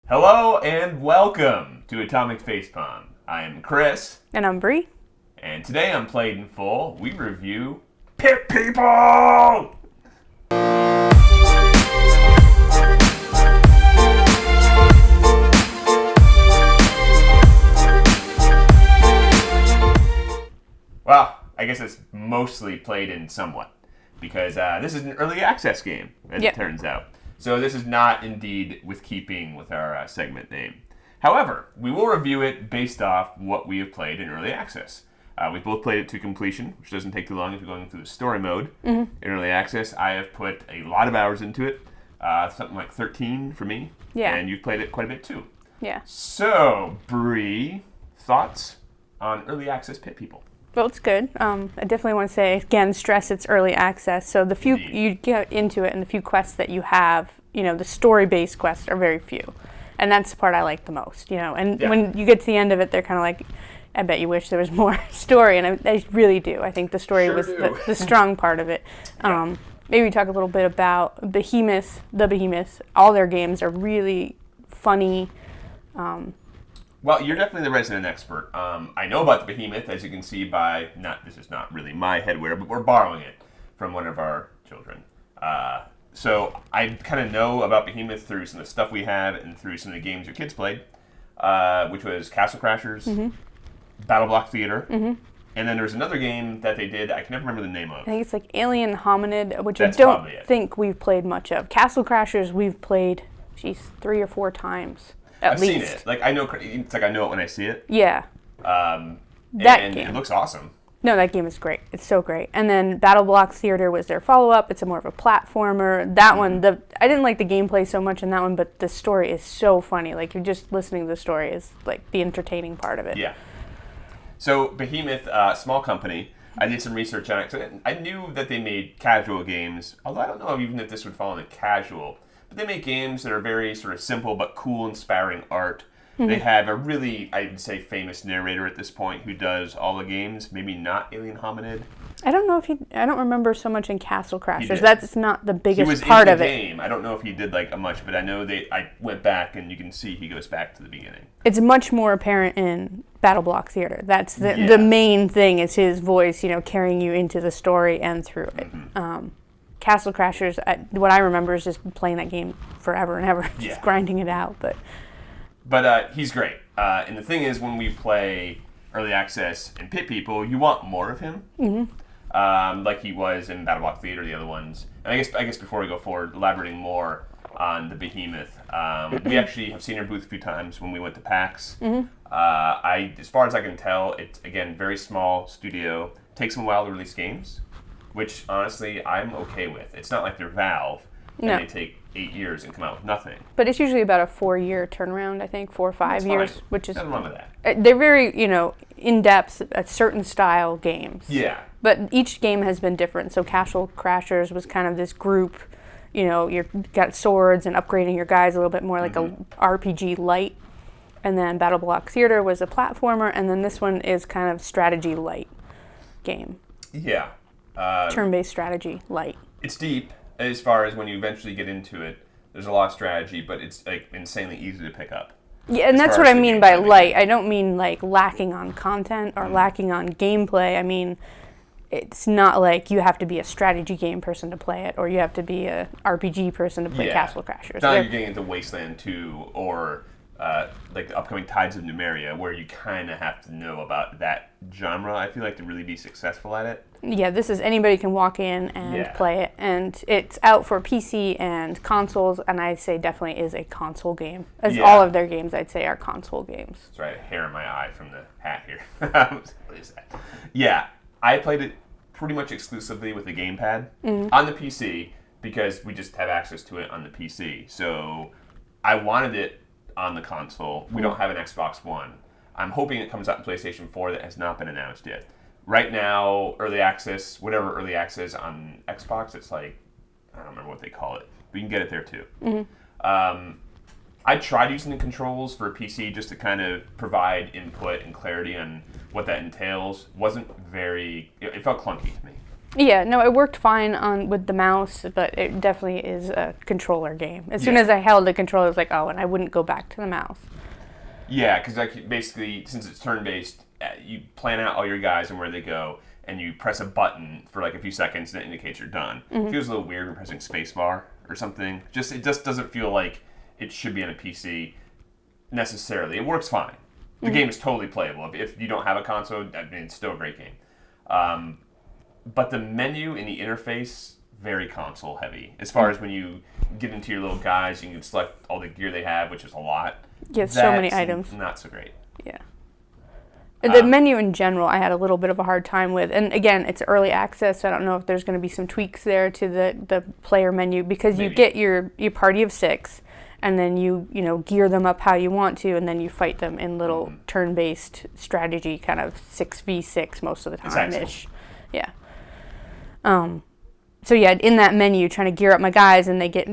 Hello and welcome to Atomic Facepalm. I am Chris. And I'm Bree. And today on Played in Full, we review Pit People! Well, I guess it's mostly played in somewhat, because this is an early access game, as it turns out. So this is not indeed with keeping with our segment name. However, we will review it based off what we have played in early access. We've both played it to completion, which doesn't take too long if you're going through the story mode. In early access, I have put a lot of hours into it, something like 13 for me. Yeah. And you've played it quite a bit too. Yeah. So, Bree, thoughts on early access Pit People? Well, it's good. I definitely want to say, again, stress it's early access. So the few you get into it and the few quests that you have, the story-based quests are very few. And that's the part I like the most, And when you get to the end of it, they're kind of like, I bet you wish there was more story. And I really do. I think the story was the strong part of it. Maybe talk a little bit about Behemoth, the Behemoth. All their games are really funny. Well, you're definitely the resident expert. I know about the Behemoth, as you can see by, this is not really my headwear, but we're borrowing it from one of our children. So I kind of know about Behemoth through some of the stuff we have and through some of the games your kids played, which was Castle Crashers, Battle Block Theater, and then there's another game that they did, I can never remember the name of. I think it's like Alien Hominid, which That's I don't probably it. think we've played much of. Castle Crashers we've played, 3 or 4 times. I've seen it. Like I know it when I see it. Yeah. And game. It looks awesome. No, that game is great. It's so great. And then Battle Block Theater was their follow-up. It's more of a platformer. That one, I didn't like the gameplay so much in that one, but the story is so funny. Like, you're just listening to the story is like the entertaining part of it. Yeah. So Behemoth, small company. I did some research on it. So I knew that they made casual games, although I don't know even if this would fall into casual. But they make games that are very sort of simple but cool, inspiring art. They have a really, I would say, famous narrator at this point who does all the games. Maybe not Alien Hominid. I don't know if I don't remember so much in Castle Crashers. That's not the biggest he was part in of the it. Game. I don't know if he did like a much, but I know I went back and you can see he goes back to the beginning. It's much more apparent in Battle Block Theater. That's the main thing is his voice, carrying you into the story and through it. Castle Crashers, what I remember is just playing that game forever and ever, just grinding it out. But he's great. And the thing is, when we play early access and Pit People, you want more of him. Like he was in Battle Block Theater, the other ones. And I guess before we go forward, elaborating more on the Behemoth, we actually have seen her booth a few times when we went to PAX. As far as I can tell, it's, again, very small studio. Takes them a while to release games, which, honestly, I'm okay with. It's not like they're Valve, and they take 8 years and come out with nothing. But it's usually about a 4-year turnaround, I think, 4 or 5 years, fine. which is... Nothing wrong with that. They're very, in-depth, a certain style games. Yeah. But each game has been different. So Castle Crashers was kind of this group, you've got swords and upgrading your guys a little bit more like a RPG light. And then Battle Block Theater was a platformer, and then this one is kind of strategy light game. Yeah. Turn-based strategy light. It's deep as far as when you eventually get into it. There's a lot of strategy, but it's like insanely easy to pick up. Yeah, and that's what I mean by light. I don't mean like lacking on content or lacking on gameplay. I mean, it's not like you have to be a strategy game person to play it, or you have to be a RPG person to play Castle Crashers. It's not like you're getting into Wasteland 2 or like the upcoming Tides of Numeria, where you kind of have to know about that genre, I feel like, to really be successful at it. Yeah, this is anybody can walk in and play it, and it's out for PC and consoles, and I'd say definitely is a console game. All of their games, I'd say, are console games. Sorry, I have hair in my eye from the hat here. What is that? Yeah, I played it pretty much exclusively with the gamepad on the PC because we just have access to it on the PC. So I wanted it on the console. We don't have an Xbox One. I'm hoping it comes out in PlayStation 4 that has not been announced yet. Right now, early access, whatever early access on Xbox, it's like, I don't remember what they call it, but you can get it there too. I tried using the controls for a PC just to kind of provide input and clarity on what that entails. It felt clunky to me. Yeah, no, it worked fine on with the mouse, but it definitely is a controller game. As soon as I held the controller, I was like, oh, and I wouldn't go back to the mouse. Yeah, because like basically, since it's turn-based, you plan out all your guys and where they go, and you press a button for like a few seconds, and it indicates you're done. It feels a little weird when pressing spacebar or something. It just doesn't feel like it should be on a PC necessarily. It works fine. The game is totally playable. If you don't have a console, I mean, it's still a great game. But the menu and the interface, very console heavy. As far as when you get into your little guys, you can select all the gear they have, which is a lot. Yeah, so many items. Not so great. Yeah. The menu in general, I had a little bit of a hard time with. And again, it's early access, so I don't know if there's going to be some tweaks there to the player menu, because you get your party of 6, and then you gear them up how you want to, and then you fight them in little turn-based strategy, kind of 6v6 most of the time-ish. Yeah. So yeah, in that menu, trying to gear up my guys, and they get,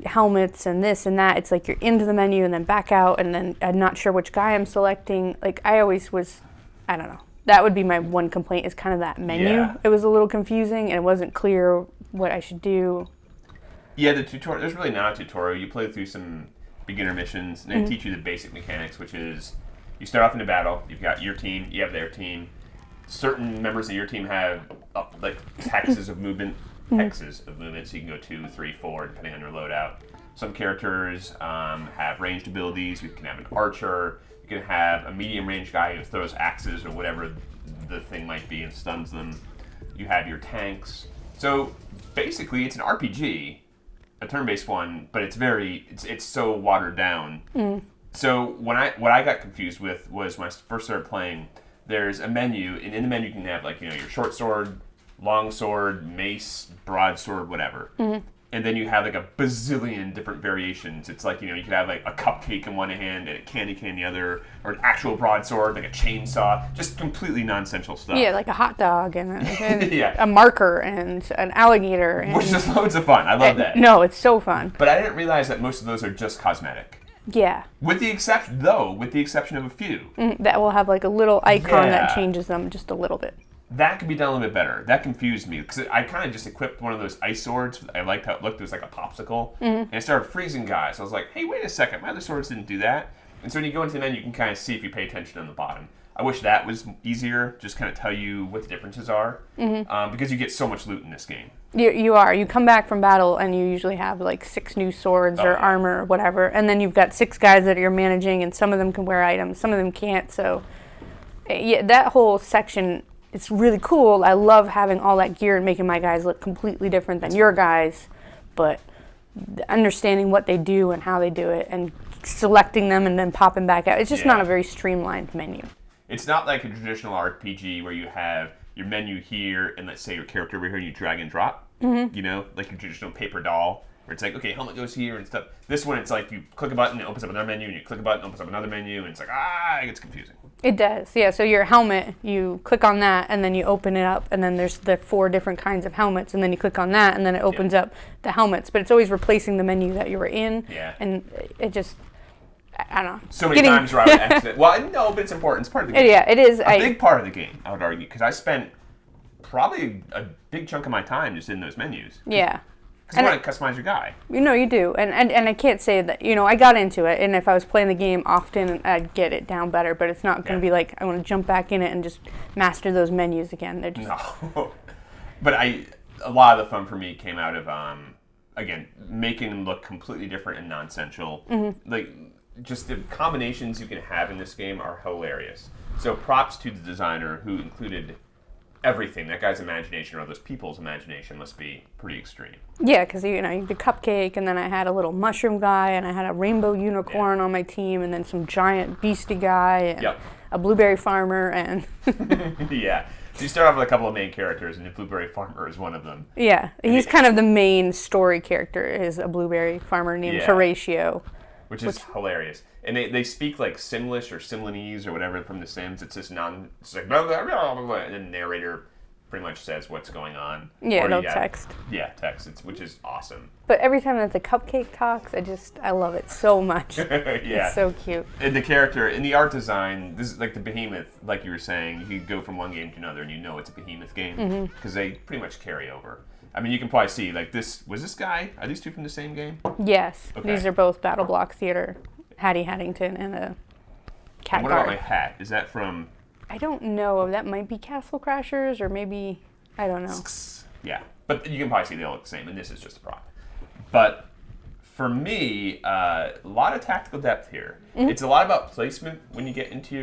helmets and this and that. It's like you're into the menu and then back out, and then I'm not sure which guy I'm selecting. Like, I always was, I don't know. That would be my one complaint, is kind of that menu. Yeah. It was a little confusing, and it wasn't clear what I should do. Yeah, the tutorial, there's really not a tutorial. You play through some beginner missions, and they teach you the basic mechanics, which is you start off in a battle, you've got your team, you have their team. Certain members of your team have like hexes of movement, so you can go 2, 3, 4, depending on your loadout. Some characters have ranged abilities. You can have an archer. You can have a medium range guy who throws axes or whatever the thing might be and stuns them. You have your tanks. So basically, it's an RPG, a turn-based one, but it's so watered down. So what I got confused with was when I first started playing, there's a menu, and in the menu you can have like your short sword, long sword, mace, broadsword, whatever. And then you have like a bazillion different variations. It's like, you could have like a cupcake in one hand and a candy cane in the other, or an actual broadsword, like a chainsaw, just completely nonsensical stuff. Yeah, like a hot dog and a marker and an alligator. Which is loads of fun. I love that. No, it's so fun. But I didn't realize that most of those are just cosmetic. Yeah. With the exception of a few. That will have like a little icon that changes them just a little bit. That could be done a little bit better. That confused me, because I kind of just equipped one of those ice swords. I liked how it looked. It was like a popsicle. And it started freezing guys. I was like, hey, wait a second. My other swords didn't do that. And so when you go into the menu, you can kind of see if you pay attention on the bottom. I wish that was easier, just kind of tell you what the differences are, because you get so much loot in this game. You are. You come back from battle, and you usually have like 6 new swords or armor or whatever. And then you've got 6 guys that you're managing, and some of them can wear items, some of them can't. So yeah, that whole section, it's really cool. I love having all that gear and making my guys look completely different than your guys, but understanding what they do and how they do it and selecting them and then popping back out, it's just not a very streamlined menu. It's not like a traditional RPG where you have your menu here and let's say your character over here and you drag and drop, like your traditional paper doll, where it's like, okay, helmet goes here and stuff. This one, it's like you click a button, it opens up another menu, and you click a button, it opens up another menu, and it's like, it gets confusing. It does, yeah. So your helmet, you click on that, and then you open it up, and then there's the 4 different kinds of helmets, and then you click on that, and then it opens up the helmets. But it's always replacing the menu that you were in, and it just, I don't know. So many times where I would accident. Well, no, but it's important. It's part of the game. Yeah, it is. A big part of the game, I would argue, because I spent probably a big chunk of my time just in those menus. Yeah. Because you want to customize your guy. You do. And I can't say that, I got into it, and if I was playing the game often, I'd get it down better, but it's not going to be like, I want to jump back in it and just master those menus again. They're just... No. But a lot of the fun for me came out of, again, making them look completely different and nonsensical. Like, just the combinations you can have in this game are hilarious. So props to the designer who included everything. That guy's imagination, or those people's imagination, must be pretty extreme. Yeah, because the cupcake, and then I had a little mushroom guy, and I had a rainbow unicorn on my team, and then some giant beastie guy, and a blueberry farmer, and... Yeah. So you start off with a couple of main characters, and the blueberry farmer is one of them. Yeah, he's kind of the main story character, is a blueberry farmer named Horatio. Which is hilarious. And they speak like Simlish or Simlinese or whatever from The Sims. It's just it's like blah, blah, blah, blah, blah, and then the narrator pretty much says what's going on. Yeah, Or no you have- text. Yeah, text, which is awesome. But every time that the cupcake talks, I love it so much. Yeah. It's so cute. And the character, in the art design, this is like the Behemoth, like you were saying, you could go from one game to another and you know it's a Behemoth game because they pretty much carry over. I mean, you can probably see, like, was this guy, are these two from the same game? Yes. Okay. These are both Battle Block Theater. Hattie Haddington and a cat And what guard. about my hat? Is that from... I don't know. That might be Castle Crashers or maybe, I don't know. Yeah, but you can probably see they all look the same, and this is just a prop. But for me, a lot of tactical depth here. It's a lot about placement when you get into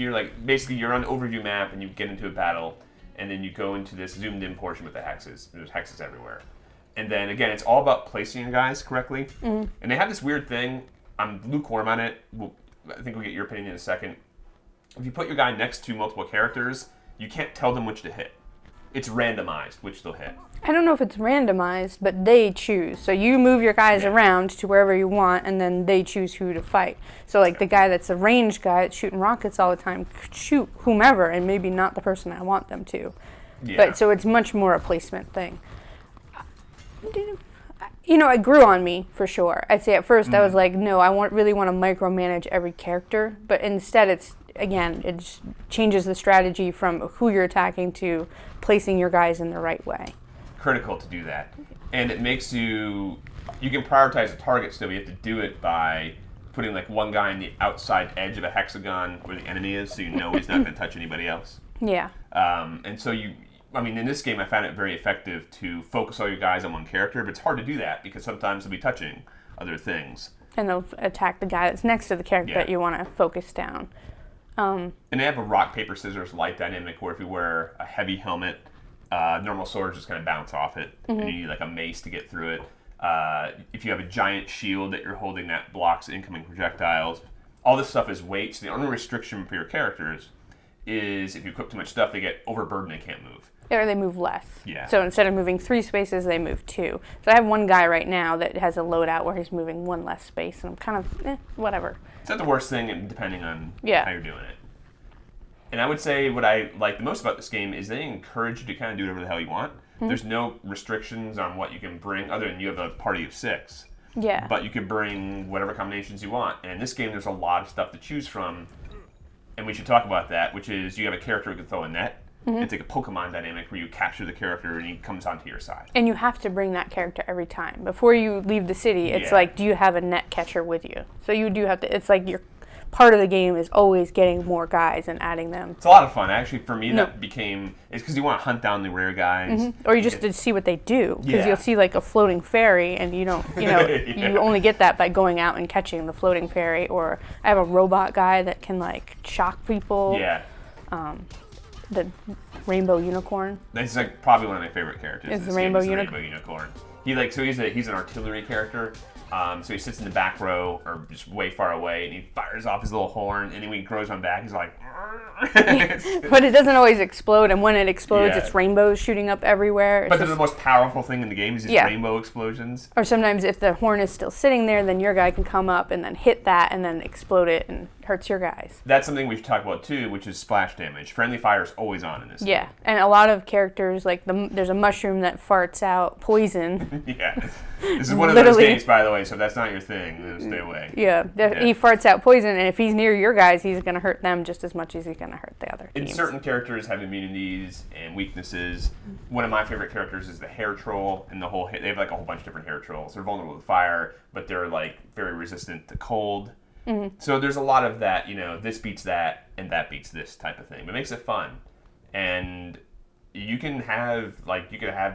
your like, basically you're on the overview map and you get into a battle, and then you go into this zoomed in portion with the hexes. There's hexes everywhere. And then again, it's all about placing your guys correctly. And they have this weird thing. I'm lukewarm on it. I think we'll get your opinion in a second. If you put your guy next to multiple characters, you can't tell them which to hit. It's randomized which they'll hit. I don't know if it's randomized, but they choose. So you move your guys around to wherever you want, and then they choose who to fight. So like the guy that's a ranged guy that's shooting rockets all the time could shoot whomever, and maybe not the person I want them to. Yeah. But so it's much more a placement thing. You know, it grew on me for sure. I'd say at first I was like, no, really want to micromanage every character, but instead it just changes the strategy from who you're attacking to placing your guys in the right way. Critical to do that. And it makes you can prioritize a target still, but you have to do it by putting like one guy on the outside edge of a hexagon where the enemy is, so you know he's not going to touch anybody else. Yeah. And so in this game I found it very effective to focus all your guys on one character, but it's hard to do that because sometimes they'll be touching other things. And they'll attack the guy that's next to the character that you want to focus down. And they have a rock, paper, scissors light dynamic where if you wear a heavy helmet, normal swords just kind of bounce off it, and you need like a mace to get through it. If you have a giant shield that you're holding that blocks incoming projectiles, all this stuff is weight, so the only restriction for your characters is if you equip too much stuff, they get overburdened and can't move. Or they move less. Yeah. So instead of moving 3 spaces, they move 2. So I have one guy right now that has a loadout where he's moving 1 less space, and I'm kind of, whatever. It's not the worst thing, depending on Yeah. how you're doing it. And I would say what I like the most about this game is they encourage you to kind of do whatever the hell you want. There's no restrictions on what you can bring, other than you have a party of 6. Yeah. But you can bring whatever combinations you want. And in this game, there's a lot of stuff to choose from. And we should talk about that, which is you have a character who can throw a net. It's like a Pokemon dynamic where you capture the character and he comes onto your side. And you have to bring that character every time. Before you leave the city, it's Yeah. like, do you have a net catcher with you? So you do have to, it's like your part of the game is always getting more guys and adding them. It's a lot of fun. Actually, for me, that became... It's because you want to hunt down the rare guys. Or you just to see what they do. Because Yeah. you'll see like a floating fairy and you don't, you only get that by going out and catching the floating fairy. Or I have a robot guy that can like shock people. Yeah. The rainbow unicorn. That's like probably one of my favorite characters. Is in the this game, rainbow is the unicorn. Rainbow Unicorn. He's an artillery character. So he sits in the back row or just way far away, and he fires off his little horn. And then when he grows on back, he's like. But it doesn't always explode, and when it explodes, Yeah. it's rainbows shooting up everywhere. It's But just- the most powerful thing in the game is these rainbow explosions. or sometimes if the horn is still sitting there, then your guy can come up and then hit that and then explode it and hurts your guys. That's something we should talk about too, which is splash damage. Friendly fire is always on in this. Yeah, and a lot of characters, like there's a mushroom that farts out poison. Yeah. This is one of those Literally. games, by the way, so if that's not your thing, then stay away. Yeah, he farts out poison, and if he's near your guys, he's going to hurt them just as much as he's going to hurt the other And teams. certain characters have immunities and weaknesses. One of my favorite characters is the hair troll, and they have like a whole bunch of different hair trolls. They're vulnerable to fire, but they're like very resistant to cold. So there's a lot of that, this beats that and that beats this type of thing. But it makes it fun. And you can have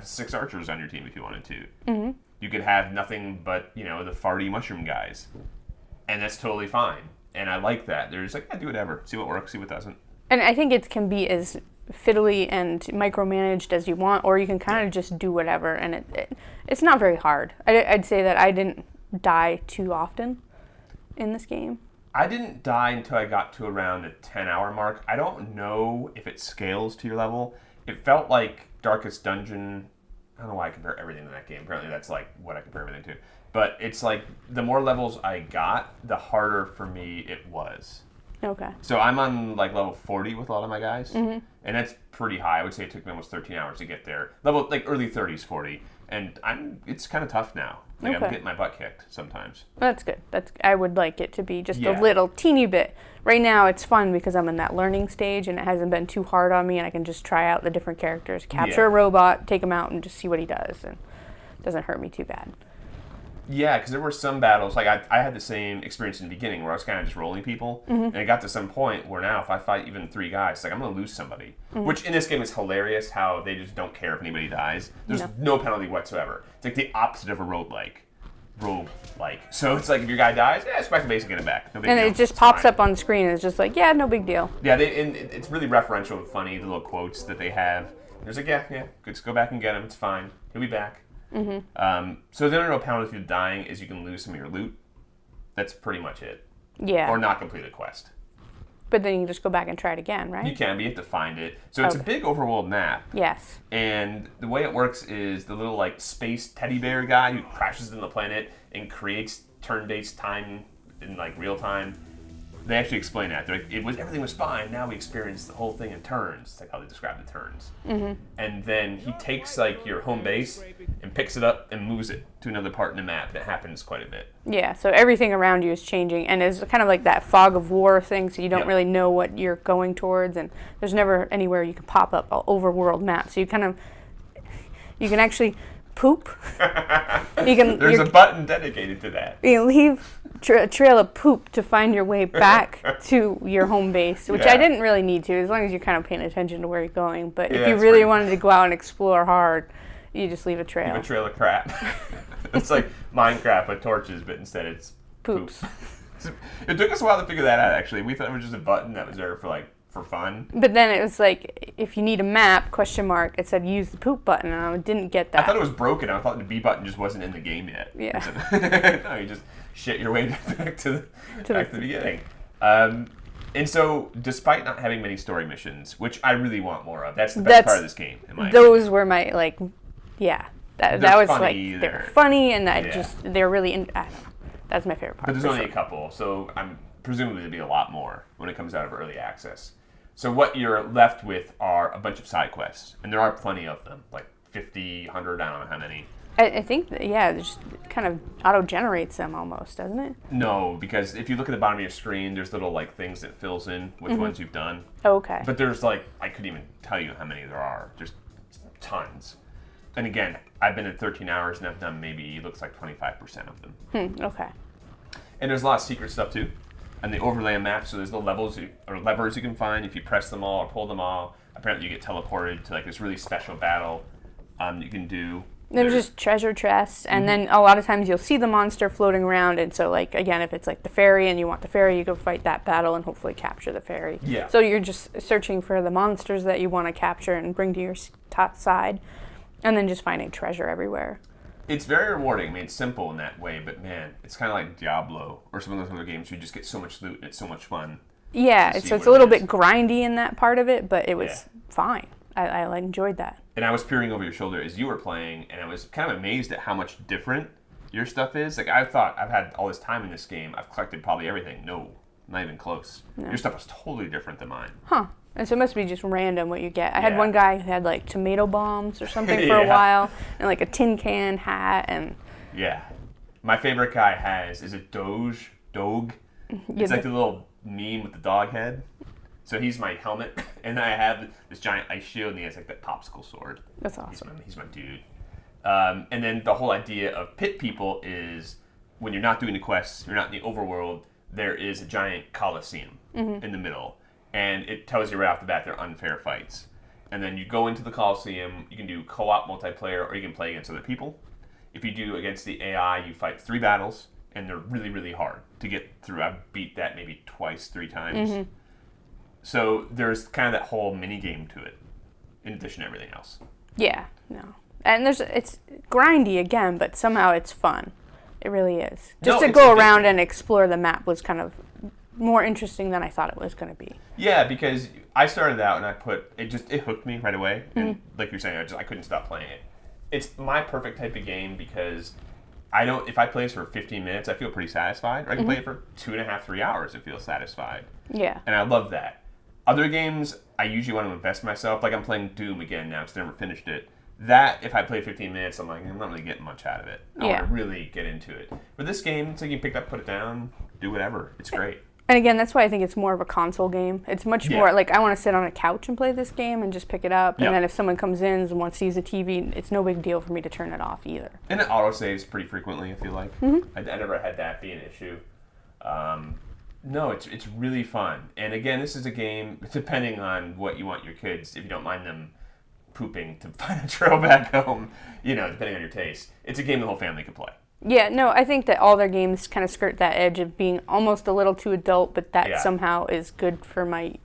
6 archers on your team if you wanted to. You could have nothing but, the farty mushroom guys. And that's totally fine. And I like that. They're just like, do whatever. See what works, see what doesn't. And I think it can be as fiddly and micromanaged as you want, or you can kind of just do whatever, and it's not very hard. I'd say that I didn't die too often in this game. I didn't die until I got to around the 10-hour mark. I don't know if it scales to your level. It felt like Darkest Dungeon. I don't know why I compare everything to that game. Apparently that's like what I compare everything to. But it's like the more levels I got, the harder for me it was. Okay. So I'm on like level 40 with a lot of my guys, and that's pretty high. I would say it took me almost 13 hours to get there. Level like early 30s, 40, and it's kind of tough now. Like I'm getting my butt kicked sometimes. That's good. I would like it to be just a little teeny bit. Right now it's fun because I'm in that learning stage and it hasn't been too hard on me, and I can just try out the different characters, capture a robot, take him out, and just see what he does, and it doesn't hurt me too bad. Yeah, because there were some battles, like I had the same experience in the beginning where I was kind of just rolling people, and it got to some point where now if I fight even 3 guys, it's like I'm going to lose somebody. Which in this game is hilarious how they just don't care if anybody dies. There's no penalty whatsoever. It's like the opposite of a rogue-like. So it's like if your guy dies, just back to base and get him back. No big deal. It just pops up on the screen and it's just like, no big deal. Yeah, and it's really referential and funny, the little quotes that they have. There's like, good, just go back and get him, it's fine. He'll be back. So the only real penalty for dying is you can lose some of your loot. That's pretty much it. Yeah. Or not complete a quest. But then you can just go back and try it again, right? You can, but you have to find it. So it's a big overworld map. Yes. And the way it works is the little like space teddy bear guy who crashes in the planet and creates turn-based time in like real time. They actually explain that. They're like, everything was fine. Now we experience the whole thing in turns. It's like how they describe the turns. And then he takes like your home base and picks it up and moves it to another part in the map. That happens quite a bit. Yeah, so everything around you is changing, and it's kind of like that fog of war thing, so you don't really know what you're going towards, and there's never anywhere you can pop up an overworld map. So you can actually poop. There's a button dedicated to that. You leave a trail of poop to find your way back to your home base, which I didn't really need to, as long as you're kind of paying attention to where you're going. But if you really wanted to go out and explore hard, you just leave a trail. Leave a trail of crap. It's like Minecraft with torches, but instead it's poops. It took us a while to figure that out, actually. We thought it was just a button that was there for fun. But then it was like, if you need a map, ? It said use the poop button, and I didn't get that. I thought it was broken. I thought the B button just wasn't in the game yet. Yeah. No, you just shit your way back to the beginning. And so, despite not having many story missions, which I really want more of, that's the best part of this game, in my opinion. Those were my, that was funny, like, they're funny, and they're really, I don't know. That's my favorite part. But there's only a couple, so I'm presumably there'll be a lot more when it comes out of early access. So what you're left with are a bunch of side quests, and there are plenty of them, like 50, 100, I don't know how many. I think, it just kind of auto-generates them almost, doesn't it? No, because if you look at the bottom of your screen, there's little like things that fills in which ones you've done. Oh, okay. But there's I couldn't even tell you how many there are. There's tons. And again, I've been at 13 hours and I've done maybe, looks like 25% of them. Okay. And there's a lot of secret stuff too. And the overlay map, so there's the levels or levers you can find. If you press them all or pull them all, apparently you get teleported to like this really special battle you can do. There's just treasure chests, and then a lot of times you'll see the monster floating around, and so again, if it's like the ferry and you want the ferry, you go fight that battle and hopefully capture the ferry. Yeah. So you're just searching for the monsters that you want to capture and bring to your side, and then just finding treasure everywhere. It's very rewarding. I mean, it's simple in that way, but man, it's kind of like Diablo or some of those other games where you just get so much loot and it's so much fun. Yeah, so it's a little bit grindy in that part of it, but it was fine. I enjoyed that. And I was peering over your shoulder as you were playing, and I was kind of amazed at how much different your stuff is. Like, I thought I've had all this time in this game, I've collected probably everything. No, not even close. No. Your stuff was totally different than mine. Huh. And so it must be just random what you get. I had one guy who had like tomato bombs or something for a while, and like a tin can hat, and... Yeah. My favorite guy is it Doge? It's like the little meme with the dog head. So he's my helmet, and I have this giant ice shield, and he has like that popsicle sword. That's awesome. He's my dude. And then the whole idea of pit people is when you're not doing the quests, you're not in the overworld, there is a giant coliseum in the middle. And it tells you right off the bat they're unfair fights. And then you go into the coliseum, you can do co-op multiplayer, or you can play against other people. If you do against the AI, you fight 3 battles, and they're really, really hard to get through. I've beat that maybe 3 times. So there's kind of that whole mini game to it, in addition to everything else. Yeah, no. And it's grindy again, but somehow it's fun. It really is. Just to go around and explore the map was kind of more interesting than I thought it was going to be. Yeah, because I started out and it hooked me right away. And like you're saying, I couldn't stop playing it. It's my perfect type of game because if I play this for 15 minutes, I feel pretty satisfied. Or I can play it for 2.5, 3 hours and feel satisfied. Yeah. And I love that. Other games, I usually want to invest myself. Like I'm playing Doom again now because I never finished it. That, if I play 15 minutes, I'm like, I'm not really getting much out of it. I want to really get into it. But this game, it's like you pick it up, put it down, do whatever. It's great. And again, that's why I think it's more of a console game. It's much more like I want to sit on a couch and play this game and just pick it up. And then if someone comes in and wants to use a TV, it's no big deal for me to turn it off either. And it auto-saves pretty frequently, I feel like. I never had that be an issue. No, it's really fun. And again, this is a game, depending on what you want your kids, if you don't mind them pooping to find a trail back home, depending on your taste, it's a game the whole family can play. Yeah, no, I think that all their games kind of skirt that edge of being almost a little too adult, but that somehow is good for my,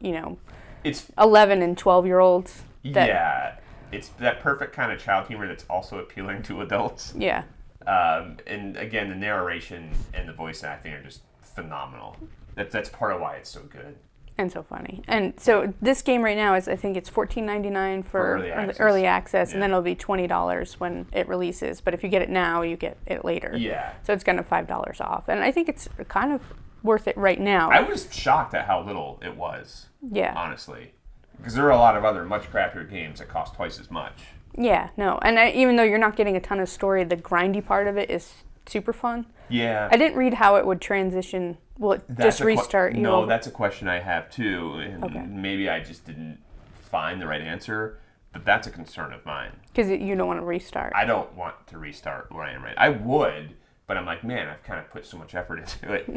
it's 11 and 12-year-olds. It's that perfect kind of child humor that's also appealing to adults. Yeah. And again, the narration and the voice acting are just phenomenal. That's part of why it's so good. And so funny. And so this game right now I think it's $14.99 for early access, and then it'll be $20 when it releases. But if you get it now, you get it later. Yeah. So it's kind of $5 off. And I think it's kind of worth it right now. I was shocked at how little it was. Yeah. Honestly. Because there are a lot of other much crappier games that cost twice as much. Yeah, no. And even though you're not getting a ton of story, the grindy part of it is super fun. Yeah. I didn't read how it would transition. Will it just restart you? No, that's a question I have too. And maybe I just didn't find the right answer, but that's a concern of mine. Because you don't want to restart. I don't want to restart where I am right. I would, but I'm like, man, I've kind of put so much effort into it.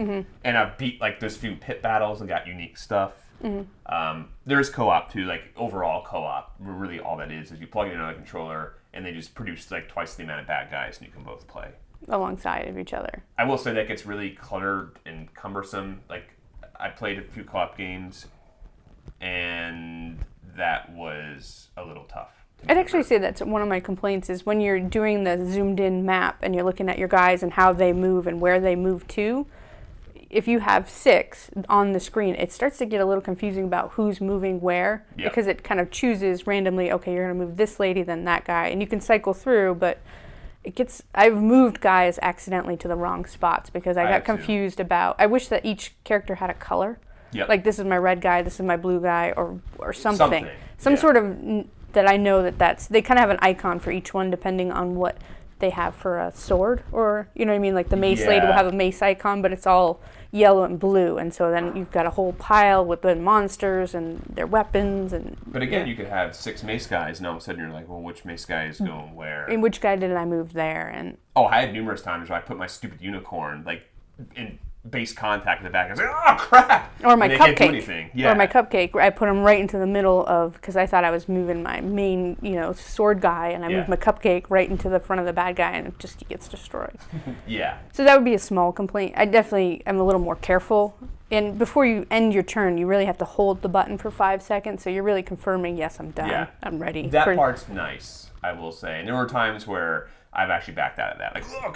And I've beat like those few pit battles and got unique stuff. There's co-op too, like overall co-op. Really all that is you plug in another controller and they just produce like twice the amount of bad guys and you can both play alongside of each other. I will say that gets really cluttered and cumbersome. Like, I played a few co-op games, and that was a little tough. I'd actually say that's one of my complaints is when you're doing the zoomed-in map and you're looking at your guys and how they move and where they move to, if you have 6 on the screen, it starts to get a little confusing about who's moving where because it kind of chooses randomly, okay, you're going to move this lady, then that guy, and you can cycle through, but I've moved guys accidentally to the wrong spots because I got confused about. I wish that each character had a color. Yep. Like this is my red guy, this is my blue guy, or something. Some sort of that I know that's. They kind of have an icon for each one depending on what they have for a sword, or you know what I mean. Like the mace lady will have a mace icon, but it's all yellow and blue, and so then you've got a whole pile with the monsters and their weapons and. But again, you could have 6 mace guys, and all of a sudden you're like, well, which mace guy is going where? And which guy did I move there? And I had numerous times where I put my stupid unicorn like in base contact in the back. I was like, oh crap! Or my and they cupcake. Can't do anything. Yeah. Or my cupcake. I put him right into the middle of because I thought I was moving my main, sword guy, and I moved my cupcake right into the front of the bad guy, and he gets destroyed. Yeah. So that would be a small complaint. I definitely am a little more careful. And before you end your turn, you really have to hold the button for 5 seconds, so you're really confirming, yes, I'm done. Yeah. I'm ready. That part's nice, I will say. And there were times where I've actually backed out of that. Like, oh,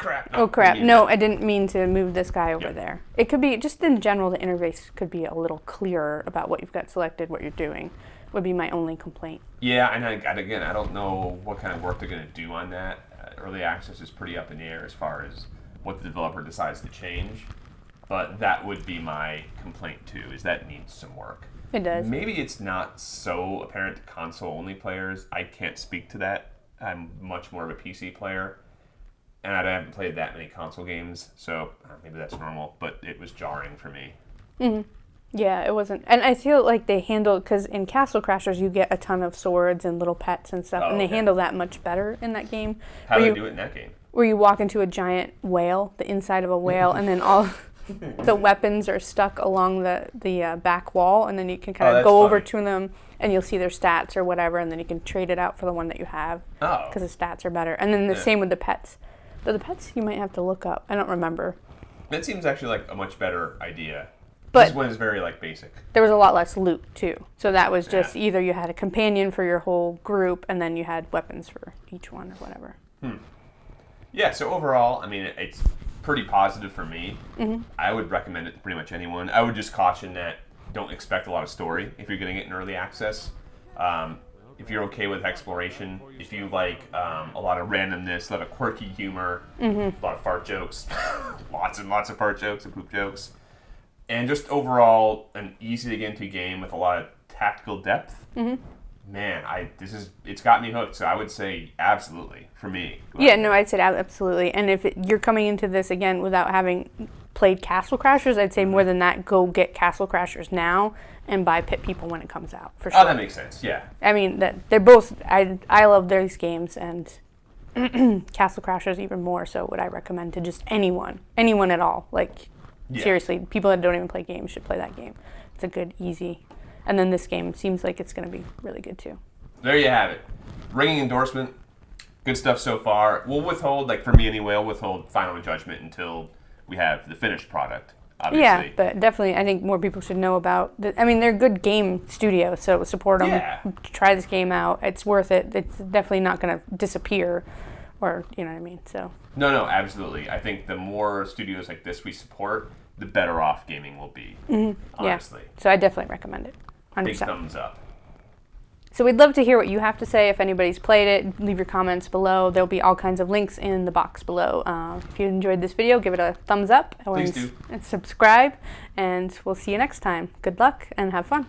crap. No, No, I didn't mean to move this guy over there. It could be, just in general, the interface could be a little clearer about what you've got selected, what you're doing, would be my only complaint. Yeah, and again, I don't know what kind of work they're going to do on that. Early access is pretty up in the air as far as what the developer decides to change. But that would be my complaint, too, is that needs some work. It does. Maybe it's not so apparent to console-only players. I can't speak to that. I'm much more of a PC player, and I haven't played that many console games, so maybe that's normal, but it was jarring for me. Mm-hmm. Yeah, it wasn't. And I feel like they handled, because in Castle Crashers you get a ton of swords and little pets and stuff, and they handle that much better in that game. How do they do it in that game? Where you walk into a giant whale, the inside of a whale, and then all the weapons are stuck along the back wall, and then you can kind of go over to them, and you'll see their stats or whatever, and then you can trade it out for the one that you have, because the stats are better. And then the same with the pets. Though the pets you might have to look up. I don't remember. That seems actually like a much better idea. But this one is very basic. There was a lot less loot too. So that was just either you had a companion for your whole group, and then you had weapons for each one or whatever. Yeah, so overall, I mean, it's pretty positive for me. Mm-hmm. I would recommend it to pretty much anyone. I would just caution that don't expect a lot of story if you're getting it in early access. if you're okay with exploration, if you like a lot of randomness, a lot of quirky humor, a lot of fart jokes, lots and lots of fart jokes and poop jokes, and just overall an easy to get into game with a lot of tactical depth. Man, it's got me hooked. So I would say absolutely for me. Yeah, no, I'd say absolutely. And if you're coming into this again without having played Castle Crashers, I'd say more than that, go get Castle Crashers now and buy Pit People when it comes out, for sure. Oh, that makes sense, yeah. I mean, they're both, I love these games, and Castle Crashers even more so would I recommend to just anyone at all. Like, seriously, people that don't even play games should play that game. It's a good, easy, and then this game seems like it's going to be really good too. There you have it. Ringing endorsement. Good stuff so far. We'll withhold, like for me anyway, I'll withhold final judgment until we have the finished product, obviously. Yeah, but definitely I think more people should know about I mean, they're a good game studio, so support them. Yeah. Try this game out. It's worth it. It's definitely not going to disappear, or, you know what I mean? So. No, absolutely. I think the more studios like this we support, the better off gaming will be, honestly. Yeah. So I definitely recommend it. 100%. Big thumbs up. So we'd love to hear what you have to say. If anybody's played it, leave your comments below. There'll be all kinds of links in the box below. If you enjoyed this video, give it a thumbs up. Please do. And subscribe, and we'll see you next time. Good luck and have fun.